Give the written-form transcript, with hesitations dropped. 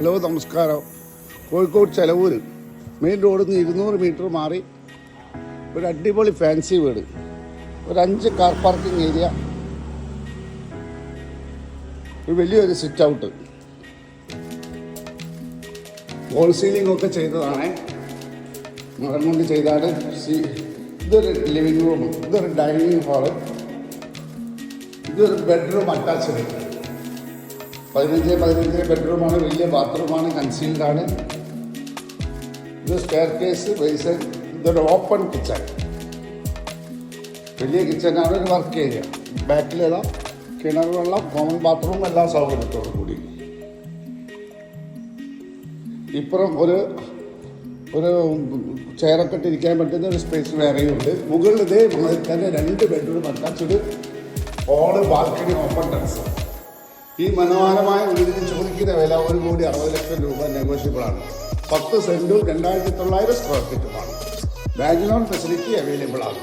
Hello നമസ്കാരം. Kozhikode Chelavoor main റോഡിൽ നിന്ന് 200 മീറ്റർ മാറി ഒരു അടിപൊളി ഫാൻസി വീട്, ഒരു 5 കാർ പാർക്കിംഗ് ഏരിയ, ഒരു വലിയൊരു സിറ്റ് ഔട്ട്, വോൾ സീലിംഗ് ഒക്കെ ചെയ്തതാണ്, മരം കൊണ്ട് ചെയ്താണ്. ഇതൊരു ലിവിങ് റൂം, ഇതൊരു ഡൈനിങ് ഹാള്, ഇതൊരു ബെഡ്റൂം അറ്റാച്ച്ഡ്. 15 ബെഡ്റൂമാണ്, വലിയ ബാത്റൂമാണ്, കൺസീൽഡാണ്. ഇത് സ്റ്റെയർ കേസ്, ബേസൻ. ഇതൊരു ഓപ്പൺ കിച്ചൺ, വലിയ കിച്ചനാണ്. ഒരു വർക്ക് ഏരിയ, ബാക്കിലേതാ കിണർ വെള്ളം, കോമൺ ബാത്റൂം, എല്ലാ സൗകര്യത്തോടു കൂടി. ഇപ്പുറം ഒരു ചെയറൊക്കെ ഇട്ടിരിക്കാൻ പറ്റുന്ന ഒരു സ്പേസ് വേറെയുണ്ട്. മുകളിൽ ഇതേ തന്നെ 2 bedroom attached, hall, balcony, open terrace. ഈ മനോഹരമായ വീടിന് ചോദിക്കുന്ന വില 1,60,00,000 രൂപ നെഗോഷ്യബിളാണ്. 10 സെൻറ്റും 2,900 സ്ക്വയർ ഫീറ്റുമാണ്. ബാങ്ക് ലോൺ ഫെസിലിറ്റി അവൈലബിൾ ആണ്.